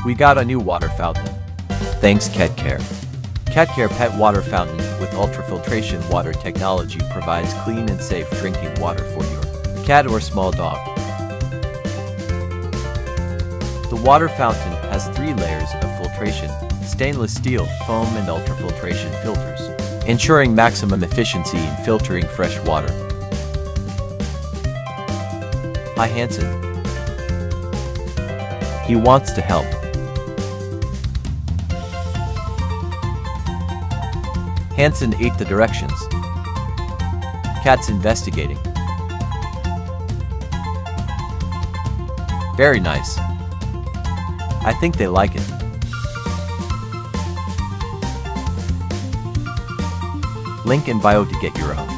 We got a new water fountain. Thanks CatCare. CatCare Pet Water Fountain with ultrafiltration water technology provides clean and safe drinking water for your cat or small dog. The water fountain has 3 layers of filtration, stainless steel, foam and ultrafiltration filters, ensuring maximum efficiency in filtering fresh water. Hi Hansen. He wants to help. Hansen ate the directions. Cat's investigating. Very nice. I think they like it. Link in bio to get your own.